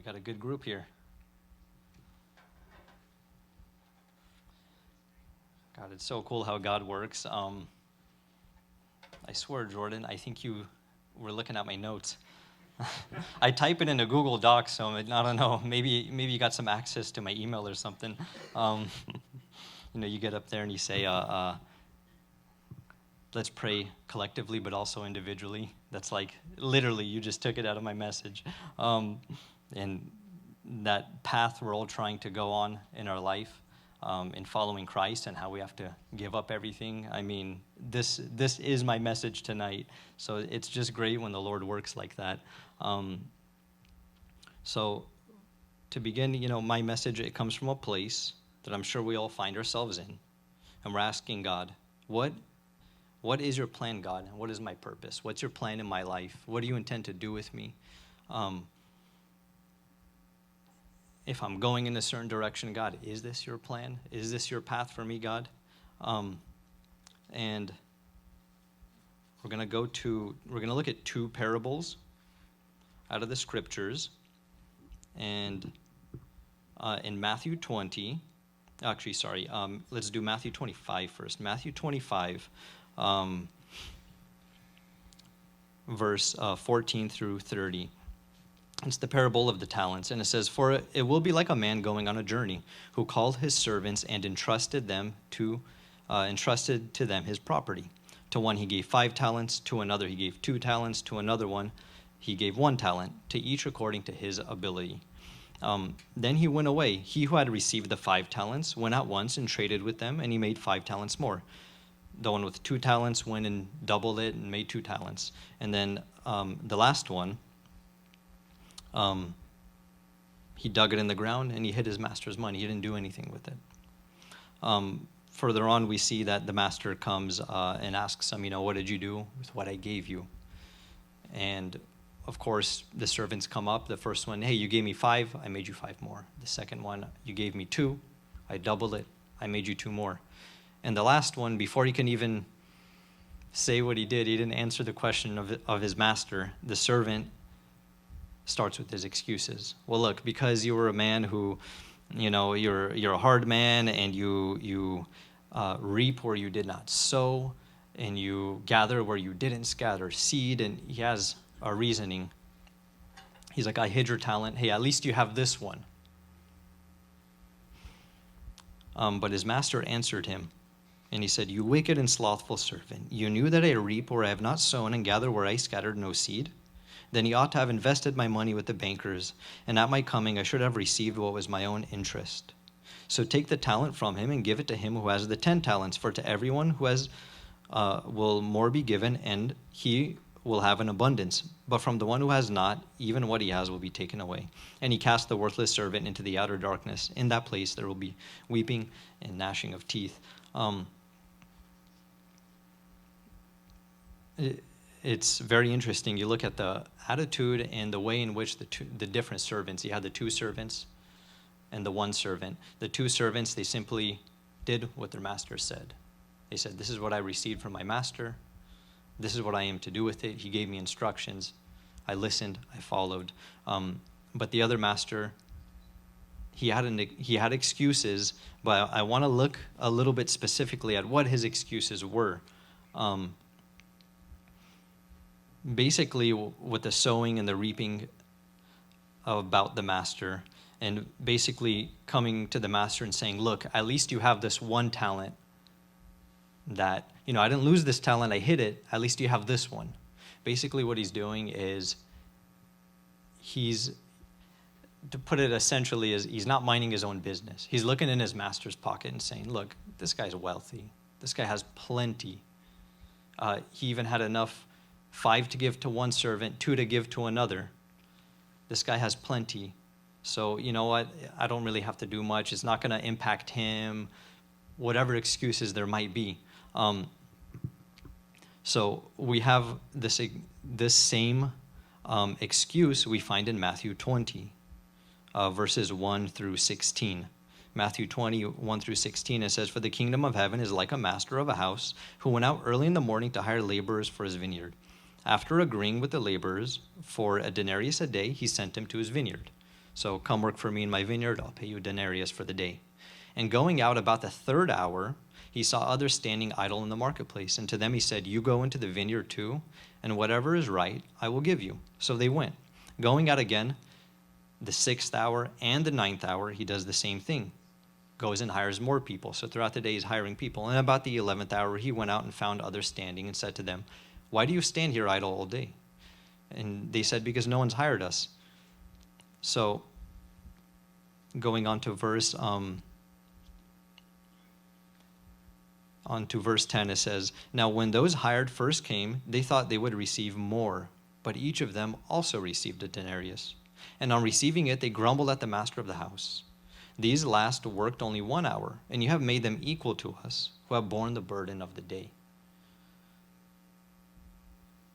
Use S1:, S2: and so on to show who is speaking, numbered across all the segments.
S1: got a good group here. God, it's so cool how God works. I swear, Jordan, I think you were looking at my notes. I type it into Google Docs, so I don't know. Maybe you got some access to my email or something. You get up there and you say, let's pray collectively, but also individually. That's like, literally, you just took it out of my message. And that path we're all trying to go on in our life, in following Christ, and how we have to give up everything. I mean, this is my message tonight. So it's just great when the Lord works like that. So to begin, my message, it comes from a place that I'm sure we all find ourselves in. And we're asking God, what is your plan, God? What is my purpose? What's your plan in my life? What do you intend to do with me? If I'm going in a certain direction, God, is this your plan? Is this your path for me, God? And we're going to look at two parables out of the scriptures. And in Matthew 20, let's do Matthew 25 first. Matthew 25, verse 14 through 30. It's the parable of the talents, and it says, "For it will be like a man going on a journey, who called his servants and entrusted to them his property. To one he gave 5 talents, to another he gave 2 talents, to another one he gave 1 talent, to each according to his ability. Then he went away. He who had received the 5 talents went at once and traded with them, and he made 5 talents more. The one with 2 talents went and doubled it and made 2 talents. And then the last one, he dug it in the ground and he hid his master's money. He didn't do anything with it." Further on, we see that the master comes and asks him, "What did you do with what I gave you?" And of course, the servants come up. The first one, "Hey, you gave me 5, I made you 5 more. The second one, you gave me 2, I doubled it, I made you 2 more. And the last one, before he can even say what he did, he didn't answer the question of his master. The servant starts with his excuses. "Well, look, because you were a man who, you're a hard man, and you reap where you did not sow, and you gather where you didn't scatter seed," and he has a reasoning. He's like, "I hid your talent. Hey, at least you have this one." But his master answered him, and he said, "You wicked and slothful servant, you knew that I reap where I have not sown and gather where I scattered no seed? Then you ought to have invested my money with the bankers, and at my coming I should have received what was my own interest. So take the talent from him and give it to him who has the 10 talents, for to everyone who has will more be given, and he will have an abundance. But from the one who has not, even what he has will be taken away." And he cast the worthless servant into the outer darkness. In that place there will be weeping and gnashing of teeth. It's very interesting. You look at the attitude and the way in which the different servants, you had the 2 servants and the 1 servant. The 2 servants, they simply did what their master said. They said, "This is what I received from my master. This is what I am to do with it. He gave me instructions. I listened, I followed." But the other master, he had excuses, but I want to look a little bit specifically at what his excuses were. Basically, with the sowing and the reaping about the master, and basically coming to the master and saying, "Look, at least you have this 1 talent that, I didn't lose this talent, I hid it, at least you have this one." Basically what he's doing is, to put it essentially, is he's not minding his own business. He's looking in his master's pocket and saying, "Look, this guy's wealthy. This guy has plenty. He even had enough 5 to give to 1 servant, 2 to give to another. This guy has plenty. So you know what? I don't really have to do much. It's not going to impact him," whatever excuses there might be. So we have this same excuse we find in Matthew 20, verses 1 through 16. Matthew 20, 1 through 16, it says, "For the kingdom of heaven is like a master of a house who went out early in the morning to hire laborers for his vineyard. After agreeing with the laborers for a denarius a day, he sent them to his vineyard. So come work for me in my vineyard, I'll pay you a denarius for the day. And going out about the third hour, he saw others standing idle in the marketplace. And to them he said, you go into the vineyard too, and whatever is right, I will give you. So they went. Going out again, the 6th hour and the 9th hour, he does the same thing. Goes and hires more people. So throughout the day, he's hiring people. And about the 11th hour, he went out and found others standing and said to them, why do you stand here idle all day? And they said, because no one's hired us. So going on to verse 10, it says, now when those hired first came, they thought they would receive more, but each of them also received a denarius. And on receiving it, they grumbled at the master of the house. These last worked only 1 hour, and you have made them equal to us, who have borne the burden of the day.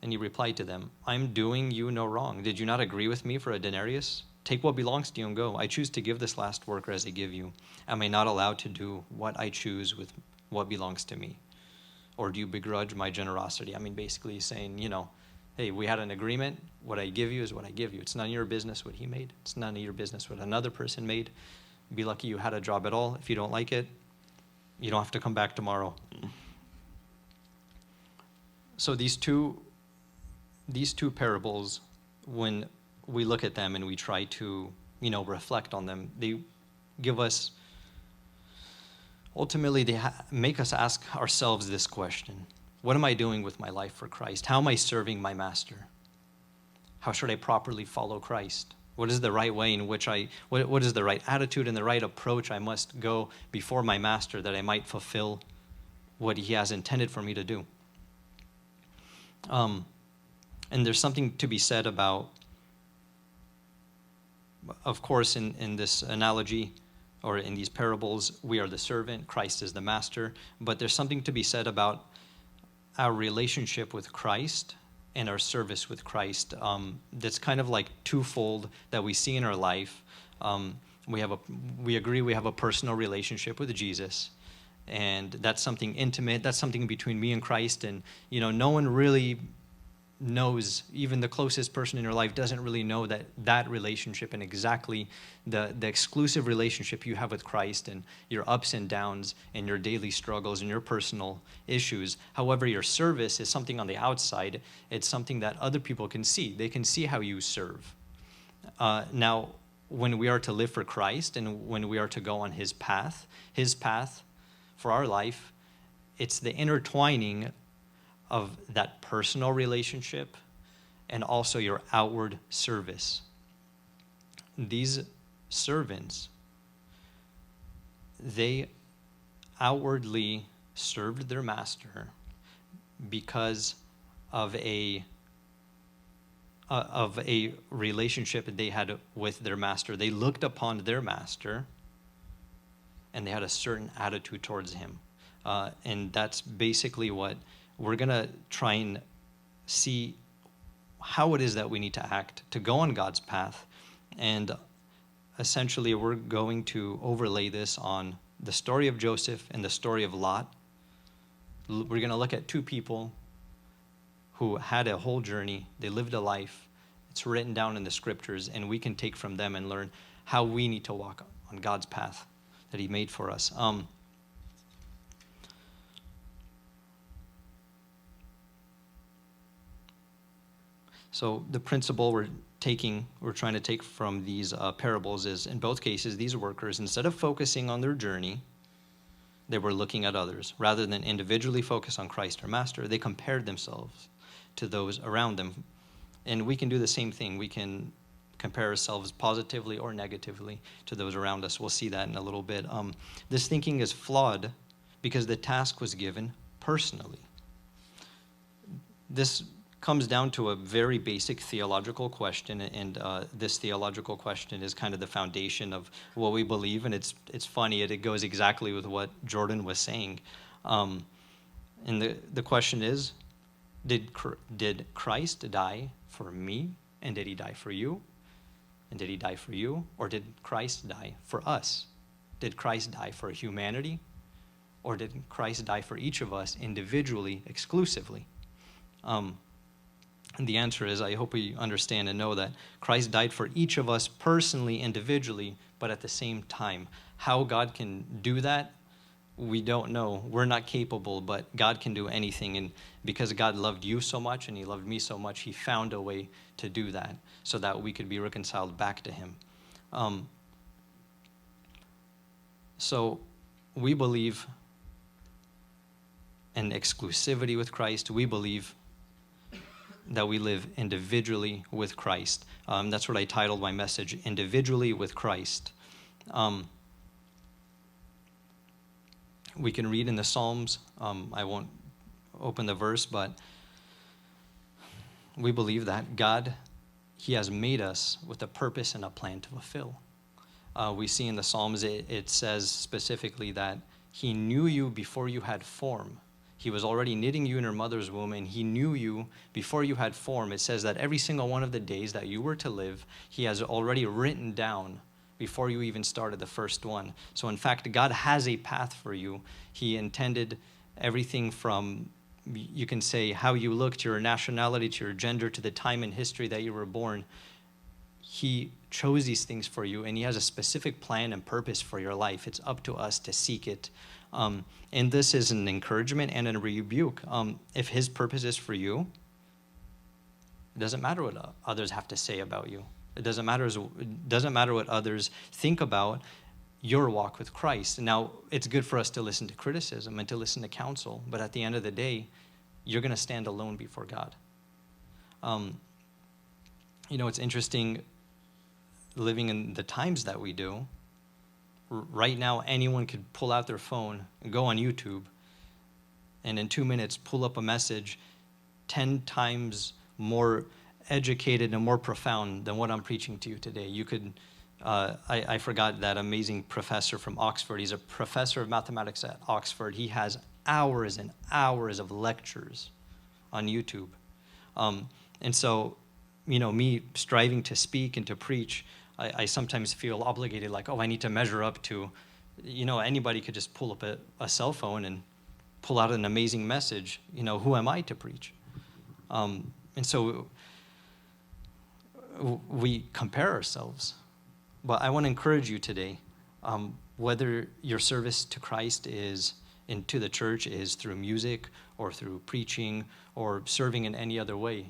S1: And he replied to them, I'm doing you no wrong. Did you not agree with me for a denarius? Take what belongs to you and go. I choose to give this last worker as I give you. Am I not allowed to do what I choose with what belongs to me? Or do you begrudge my generosity? I mean, basically he's saying, hey, we had an agreement. What I give you is what I give you. It's none of your business what he made. It's none of your business what another person made. Be lucky you had a job at all. If you don't like it, you don't have to come back tomorrow. So these two parables, when we look at them and we try to, reflect on them, they give us, ultimately they make us ask ourselves this question. What am I doing with my life for Christ? How am I serving my master? How should I properly follow Christ? What is the right way in which what is the right attitude and the right approach I must go before my master that I might fulfill what he has intended for me to do? And there's something to be said about, of course, in this analogy or in these parables, we are the servant, Christ is the master, but there's something to be said about our relationship with Christ and our service with Christ. That's kind of like twofold that we see in our life. We agree we have a personal relationship with Jesus, and that's something intimate. That's something between me and Christ, and no one really knows. Even the closest person in your life doesn't really know that relationship and exactly the exclusive relationship you have with Christ and your ups and downs and your daily struggles and your personal issues. However, your service is something on the outside. It's something that other people can see. They can see how you serve. Now, when we are to live for Christ and when we are to go on his path for our life, it's the intertwining of that personal relationship and also your outward service. These servants, they outwardly served their master because of a relationship that they had with their master. They looked upon their master and they had a certain attitude towards him. And that's basically what we're going to try and see how it is that we need to act to go on God's path. And essentially, we're going to overlay this on the story of Joseph and the story of Lot. We're going to look at two people who had a whole journey. They lived a life. It's written down in the scriptures, and we can take from them and learn how we need to walk on God's path that he made for us. So the principle we're trying to take from these parables is, in both cases, these workers, instead of focusing on their journey, they were looking at others. Rather than individually focus on Christ or Master, they compared themselves to those around them. And we can do the same thing. We can compare ourselves positively or negatively to those around us. We'll see that in a little bit. This thinking is flawed because the task was given personally. This comes down to a very basic theological question, and this theological question is kind of the foundation of what we believe, and it's funny, it goes exactly with what Jordan was saying. And the question is, did Christ die for me, and did he die for you? And did he die for you, or did Christ die for us? Did Christ die for humanity, or did Christ die for each of us individually, exclusively? And the answer is, I hope we understand and know that Christ died for each of us personally, individually, but at the same time. How God can do that, we don't know. We're not capable, but God can do anything. And because God loved you so much and he loved me so much, he found a way to do that so that we could be reconciled back to him. So we believe in exclusivity with Christ. We believe that we live individually with Christ. That's what I titled my message, Individually with Christ. We can read in the Psalms. I won't open the verse, but we believe that God, he has made us with a purpose and a plan to fulfill. We see in the Psalms, it says specifically that he knew you before you had form. He was already knitting you in your mother's womb, and he knew you before you had form. It says that every single one of the days that you were to live, he has already written down before you even started the first one. So in fact, God has a path for you. He intended everything from, you can say, how you look, to your nationality, to your gender, to the time in history that you were born. He chose these things for you, and he has a specific plan and purpose for your life. It's up to us to seek it. And this is an encouragement and a rebuke. If his purpose is for you, it doesn't matter what others have to say about you. It doesn't matter what others think about your walk with Christ. Now, it's good for us to listen to criticism and to listen to counsel, but at the end of the day, you're going to stand alone before God. It's interesting living in the times that we do. Right now, anyone could pull out their phone and go on YouTube and in 2 minutes pull up a message 10 times more educated and more profound than what I'm preaching to you today. You could, I forgot that amazing professor from Oxford. He's a professor of mathematics at Oxford. He has hours and hours of lectures on YouTube. And so, me striving to speak and to preach, I sometimes feel obligated, like, I need to measure up to, anybody could just pull up a cell phone and pull out an amazing message. Who am I to preach? And so we compare ourselves. But I want to encourage you today, whether your service to Christ is into the church is through music or through preaching or serving in any other way,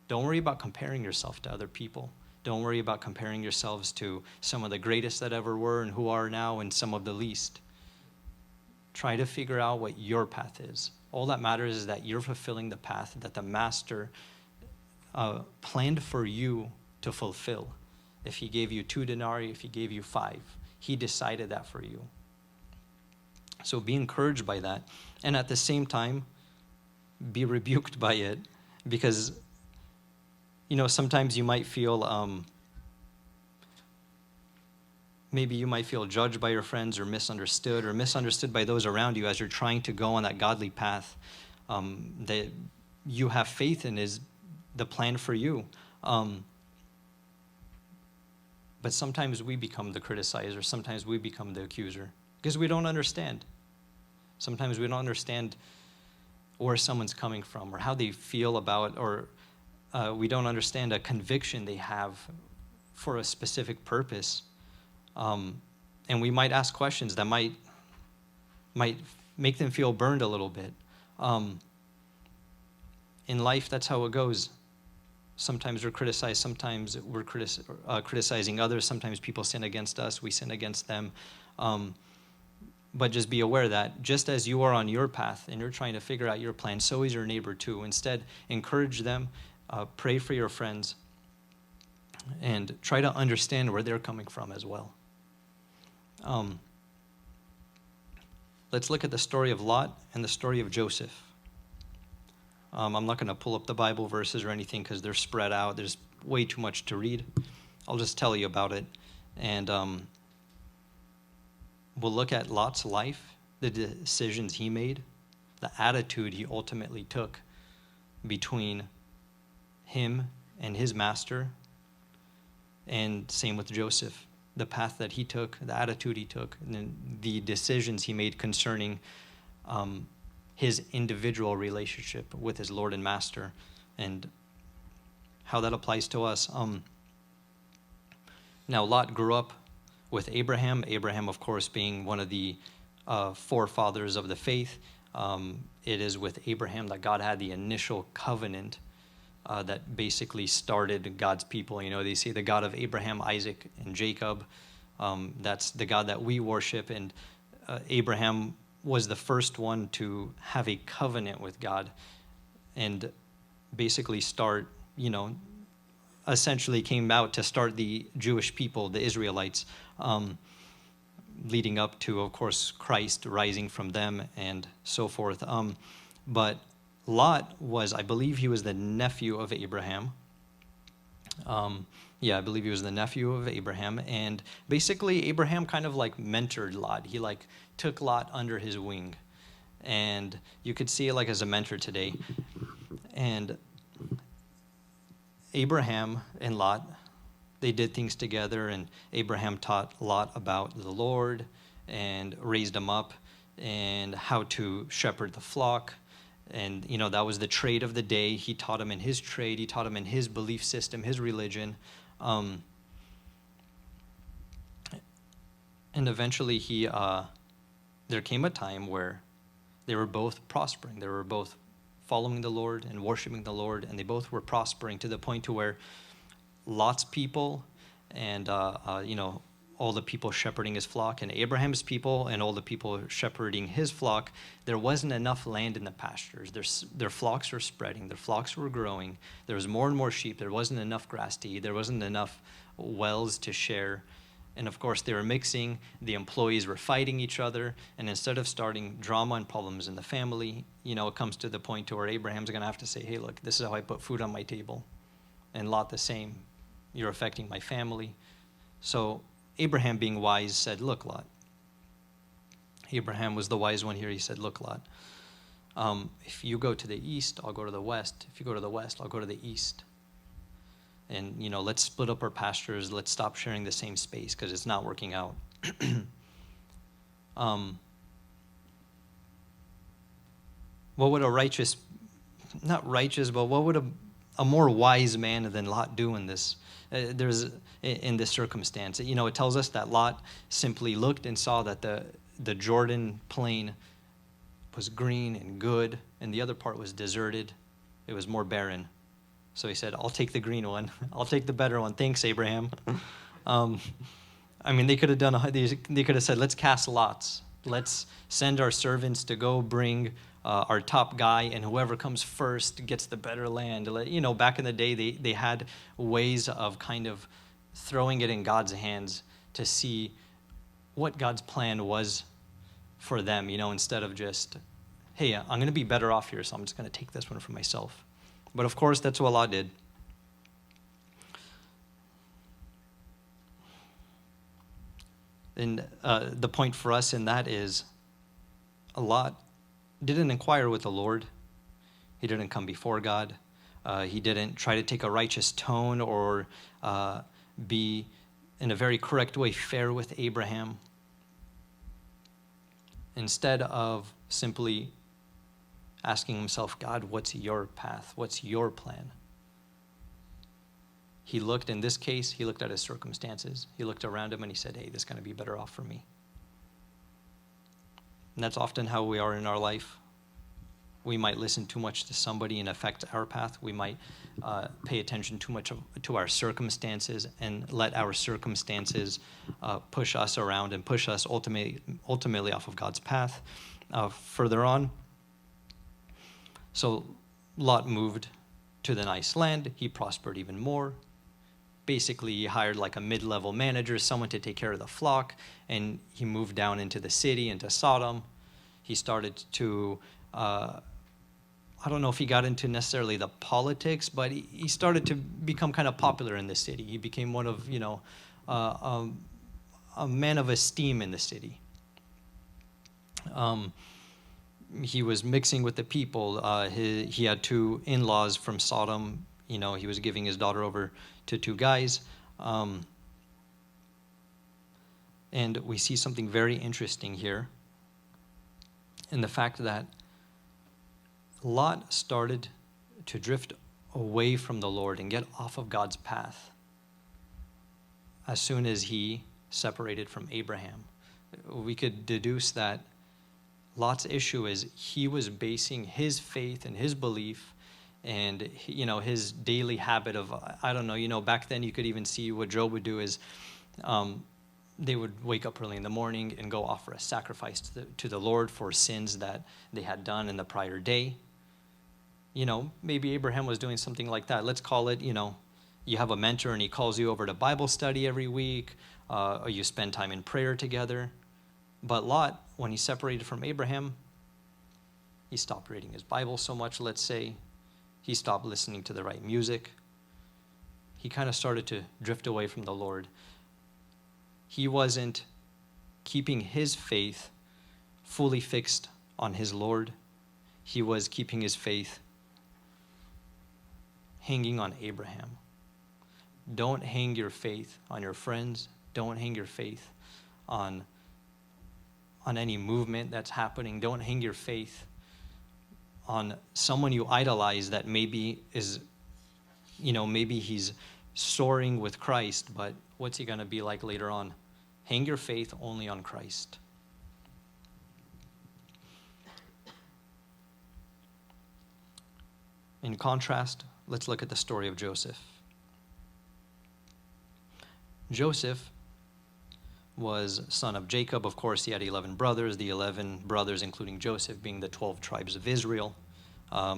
S1: don't worry about comparing yourself to other people. Don't worry about comparing yourselves to some of the greatest that ever were and who are now and some of the least. Try to figure out what your path is. All that matters is that you're fulfilling the path that the Master planned for you to fulfill. If he gave you 2 denarii, if he gave you 5, he decided that for you. So be encouraged by that. And at the same time, be rebuked by it, because sometimes you might feel, maybe you might feel judged by your friends or misunderstood by those around you as you're trying to go on that godly path that you have faith in is the plan for you. But sometimes we become the criticizer. Sometimes we become the accuser because we don't understand. Sometimes we don't understand where someone's coming from or how they feel about, or we don't understand a conviction they have for a specific purpose. And we might ask questions that might make them feel burned a little bit. In life, that's how it goes. Sometimes we're criticized, sometimes we're criticizing others, sometimes people sin against us, we sin against them. But just be aware that just as you are on your path and you're trying to figure out your plan, so is your neighbor too. Instead, encourage them, pray for your friends, and try to understand where they're coming from as well. Let's look at the story of Lot and the story of Joseph. I'm not going to pull up the Bible verses or anything because they're spread out. There's way too much to read. I'll just tell you about it. And we'll look at Lot's life, the decisions he made, the attitude he ultimately took between him and his master, and same with Joseph, the path that he took, the attitude he took, and then the decisions he made concerning his individual relationship with his Lord and Master. And how that applies to us. Now, Lot grew up with Abraham. Abraham, of course, being one of the forefathers of the faith. It is with Abraham that God had the initial covenant that basically started God's people. You know, they say the God of Abraham, Isaac, and Jacob. That's the God that we worship. And Abraham was the first one to have a covenant with God and basically start, essentially came out to start the Jewish people, the Israelites, leading up to, of course, Christ rising from them and so forth. But Lot was, I believe he was the nephew of Abraham. I believe he was the nephew of Abraham. And basically, Abraham kind of like mentored Lot. He like took Lot under his wing. And you could see it like as a mentor today. And Abraham and Lot, they did things together, and Abraham taught Lot about the Lord and raised him up and how to shepherd the flock. And, that was the trade of the day. He taught him in his trade. He taught him in his belief system, his religion. And eventually there came a time where they were both prospering. They were both following the Lord and worshiping the Lord, and they both were prospering to the point to where Lot's people and, all the people shepherding his flock, and Abraham's people and all the people shepherding his flock, there wasn't enough land in the pastures. Their flocks were spreading. Their flocks were growing. There was more and more sheep. There wasn't enough grass to eat. There wasn't enough wells to share. And of course, they were mixing. The employees were fighting each other. And instead of starting drama and problems in the family, it comes to the point to where Abraham's going to have to say, hey, look, this is how I put food on my table. And Lot the same. You're affecting my family. So Abraham, being wise, said, look, Lot. Abraham was the wise one here. He said, look, Lot, if you go to the east, I'll go to the west. If you go to the west, I'll go to the east. And, let's split up our pastures. Let's stop sharing the same space because it's not working out. What would what would a more wise man than Lot do in this? In this circumstance, it tells us that Lot simply looked and saw that the Jordan plain was green and good, and the other part was deserted. It was more barren. So he said, I'll take the green one. I'll take the better one. Thanks, Abraham. They could have they could have said, let's cast lots. Let's send our servants to go bring our top guy, and whoever comes first gets the better land. Back in the day, they had ways of kind of throwing it in God's hands to see what God's plan was for them, instead of just, hey, I'm going to be better off here, so I'm just going to take this one for myself. But of course, that's what Lot did. And the point for us in that is Lot didn't inquire with the Lord. He didn't come before God. He didn't try to take a righteous tone or be in a very correct way fair with Abraham. Instead of simply asking himself, God, what's your path? What's your plan? He looked, in this case, he looked at his circumstances. He looked around him and he said, hey, this is going to be better off for me. And that's often how we are in our life. We might listen too much to somebody and affect our path. We might pay attention too much to our circumstances and let our circumstances push us around and push us ultimately off of God's path. Further on, so Lot moved to the nice land. He prospered even more. Basically, he hired like a mid-level manager, someone to take care of the flock, and he moved down into the city, into Sodom. He started to, I don't know if he got into necessarily the politics, but he started to become kind of popular in the city. He became one of, a man of esteem in the city. He was mixing with the people. He had two in-laws from Sodom. He was giving his daughter over to two guys. And we see something very interesting here in the fact that Lot started to drift away from the Lord and get off of God's path as soon as he separated from Abraham. We could deduce that Lot's issue is he was basing his faith and his belief and, his daily habit of, I don't know, back then you could even see what Job would do is they would wake up early in the morning and go offer a sacrifice to the Lord for sins that they had done in the prior day. Maybe Abraham was doing something like that. Let's call it, you have a mentor and he calls you over to Bible study every week, or you spend time in prayer together. But Lot, when he separated from Abraham, he stopped reading his Bible so much, let's say. He stopped listening to the right music. He kind of started to drift away from the Lord. He wasn't keeping his faith fully fixed on his Lord. He was keeping his faith hanging on Abraham. Don't hang your faith on your friends. Don't hang your faith on any movement that's happening. Don't hang your faith on someone you idolize that maybe is, maybe he's soaring with Christ, but what's he going to be like later on? Hang your faith only on Christ. In contrast, let's look at the story of Joseph. Joseph was son of Jacob. Of course, he had 11 brothers, the 11 brothers, including Joseph, being the 12 tribes of Israel.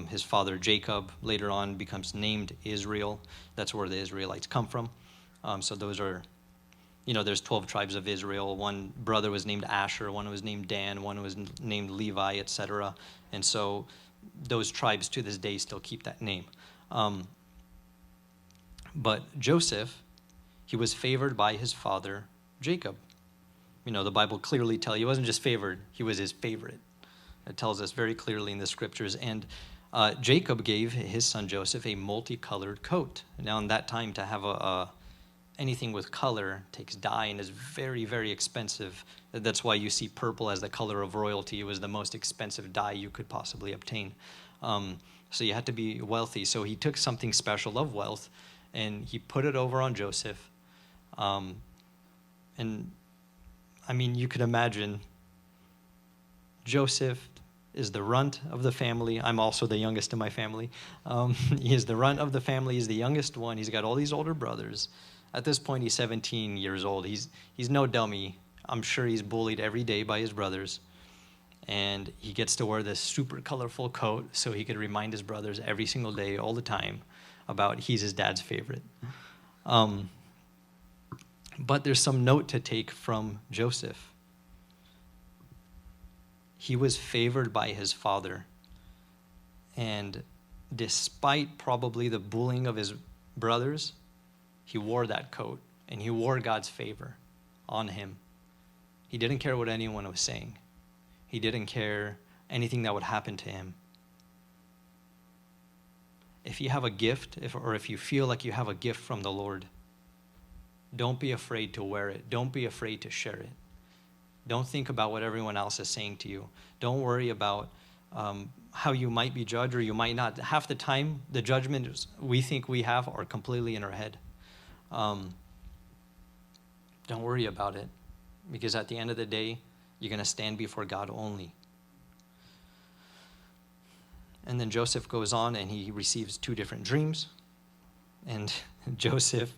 S1: His father, Jacob, later on becomes named Israel. That's where the Israelites come from. So those are, there's 12 tribes of Israel. One brother was named Asher, one was named Dan, one was named Levi, etc. And so those tribes to this day still keep that name. But Joseph, he was favored by his father, Jacob. The Bible clearly tells he wasn't just favored, he was his favorite. It tells us very clearly in the scriptures. And Jacob gave his son Joseph a multicolored coat. Now, in that time, to have anything with color takes dye and is very, very expensive. That's why you see purple as the color of royalty. It was the most expensive dye you could possibly obtain. So you had to be wealthy. So he took something special of wealth and he put it over on Joseph. And I mean, you could imagine Joseph is the runt of the family. I'm also the youngest in my family. He is the runt of the family. He's the youngest one. He's got all these older brothers. At this point, he's 17 years old. He's no dummy. I'm sure he's bullied every day by his brothers. And he gets to wear this super colorful coat so he could remind his brothers every single day, all the time, about he's his dad's favorite. But there's some note to take from Joseph. He was favored by his father. And despite probably the bullying of his brothers, he wore that coat and he wore God's favor on him. He didn't care what anyone was saying. He didn't care anything that would happen to him. If you have a gift, if you feel like you have a gift from the Lord, don't be afraid to wear it. Don't be afraid to share it. Don't think about what everyone else is saying to you. Don't worry about how you might be judged or you might not. Half the time, the judgments we think we have are completely in our head. Don't worry about it, because at the end of the day, you're going to stand before God only. And then Joseph goes on and he receives 2 different dreams. And Joseph,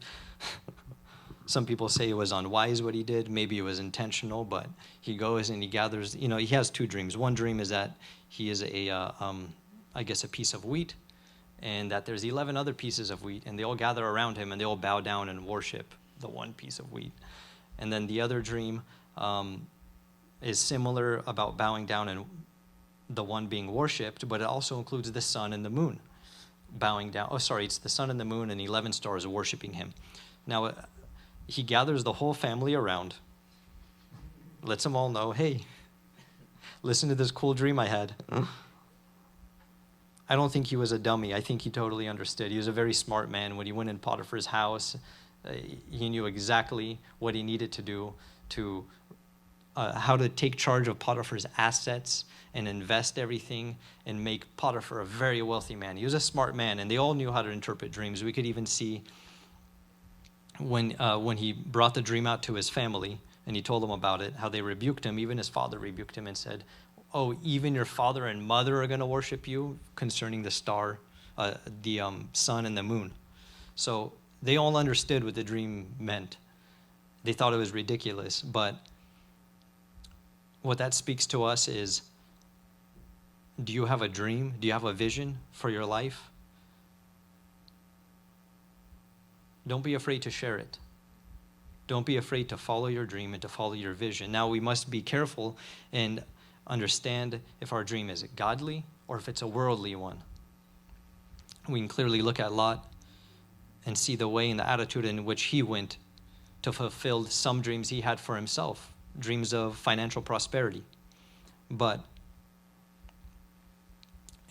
S1: some people say it was unwise what he did. Maybe it was intentional, but he goes and he gathers, he has 2 dreams. One dream is that he is a piece of wheat, and that there's 11 other pieces of wheat, and they all gather around him and they all bow down and worship the one piece of wheat. And then the other dream is similar about bowing down and the one being worshipped, but it also includes the sun and the moon bowing down. It's the sun and the moon and 11 stars worshiping him. Now, he gathers the whole family around, lets them all know, hey, listen to this cool dream I had. I don't think he was a dummy. I think he totally understood. He was a very smart man. When he went in Potiphar's house, he knew exactly what he needed to do to how to take charge of Potiphar's assets and invest everything and make Potiphar a very wealthy man. He was a smart man, and they all knew how to interpret dreams. We could even see when he brought the dream out to his family and he told them about it, how they rebuked him. Even his father rebuked him and said, "Oh, even your father and mother are going to worship you," concerning the star, the sun and the moon. So they all understood what the dream meant. They thought it was ridiculous, but what that speaks to us is, do you have a dream? Do you have a vision for your life? Don't be afraid to share it. Don't be afraid to follow your dream and to follow your vision. Now, we must be careful and understand if our dream is godly or if it's a worldly one. We can clearly look at Lot and see the way and the attitude in which he went to fulfill some dreams he had for himself, dreams of financial prosperity. But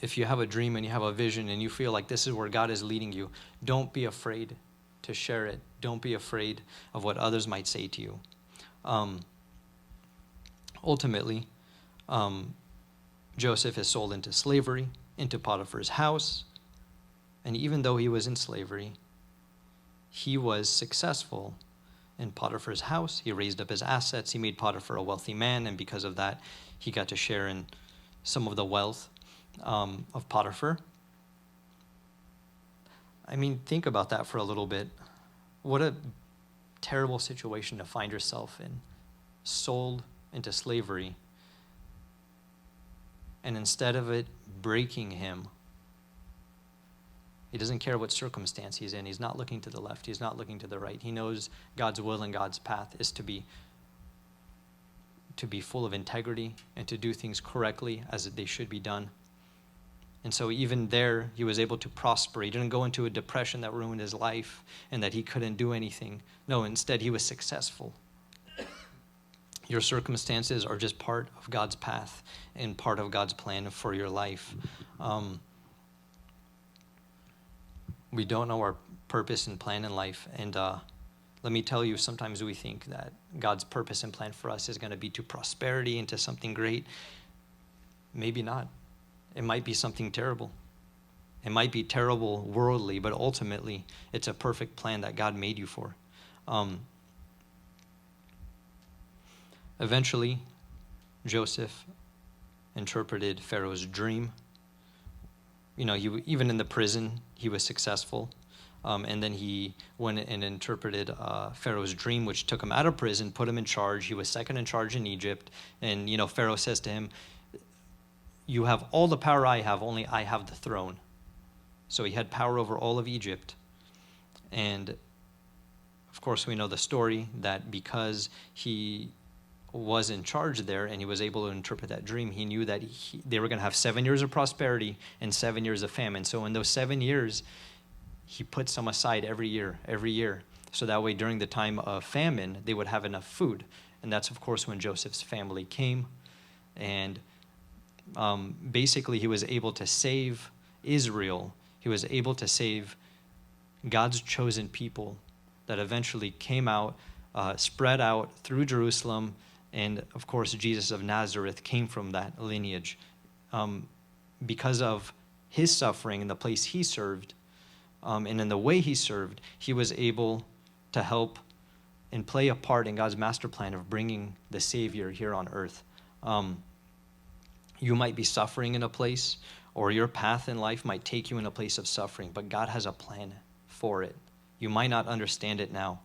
S1: if you have a dream and you have a vision and you feel like this is where God is leading you, don't be afraid to share it. Don't be afraid of what others might say to you. Ultimately, Joseph is sold into slavery, into Potiphar's house. And even though he was in slavery, he was successful in Potiphar's house. He raised up his assets. He made Potiphar a wealthy man. And because of that, he got to share in some of the wealth of Potiphar. I mean, think about that for a little bit. What a terrible situation to find yourself in, sold into slavery. And instead of it breaking him, he doesn't care what circumstance he's in. He's not looking to the left. He's not looking to the right. He knows God's will and God's path is to be full of integrity and to do things correctly as they should be done. And so even there, he was able to prosper. He didn't go into a depression that ruined his life and that he couldn't do anything. No, instead, he was successful. Your circumstances are just part of God's path and part of God's plan for your life. We don't know our purpose and plan in life. And let me tell you, sometimes we think that God's purpose and plan for us is going to be to prosperity and to something great. Maybe not. It might be something terrible. It might be terrible worldly, but ultimately, it's a perfect plan that God made you for. Eventually, Joseph interpreted Pharaoh's dream. You know, even in the prison, he was successful. And then he went and interpreted Pharaoh's dream, which took him out of prison, put him in charge. He was second in charge in Egypt. And, you know, Pharaoh says to him, "You have all the power I have, only I have the throne." So he had power over all of Egypt. And, of course, we know the story that because he was in charge there and he was able to interpret that dream, he knew that they were going to have 7 years of prosperity and 7 years of famine. So in those 7 years, he put some aside every year. So that way during the time of famine, they would have enough food. And that's, of course, when Joseph's family came. And basically he was able to save Israel. He was able to save God's chosen people that eventually came out, spread out through Jerusalem. And, of course, Jesus of Nazareth came from that lineage. Because of his suffering and the place he served, and in the way he served, he was able to help and play a part in God's master plan of bringing the Savior here on earth. You might be suffering in a place, or your path in life might take you in a place of suffering, but God has a plan for it. You might not understand it now,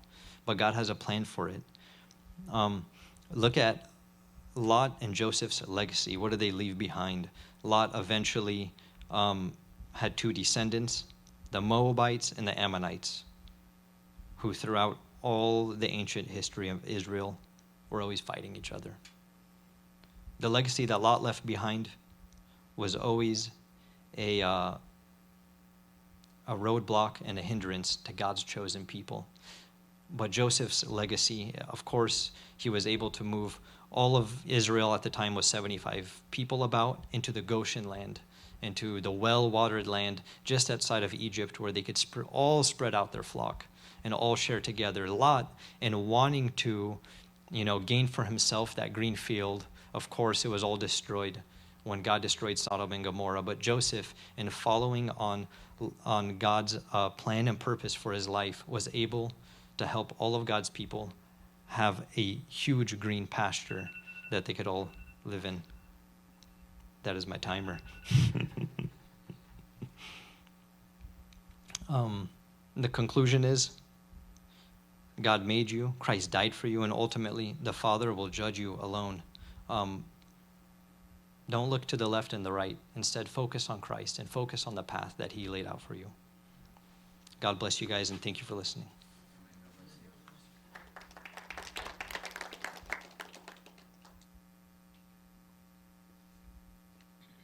S1: but God has a plan for it. Look at Lot and Joseph's legacy. What did they leave behind? Lot eventually had two descendants, the Moabites and the Ammonites, who throughout all the ancient history of Israel were always fighting each other. The legacy that Lot left behind was always a roadblock and a hindrance to God's chosen people. But Joseph's legacy, of course, he was able to move all of Israel at the time was 75 people about into the Goshen land, into the well-watered land just outside of Egypt where they could all spread out their flock and all share together. Lot, in wanting to gained for himself that green field. Of course, it was all destroyed when God destroyed Sodom and Gomorrah. But Joseph, in following on God's plan and purpose for his life, was able to help all of God's people have a huge green pasture that they could all live in. That is my timer. The conclusion is, God made you, Christ died for you, and ultimately the Father will judge you alone. Don't look to the left and the right. Instead, focus on Christ and focus on the path that he laid out for you. God bless you guys, and thank you for listening.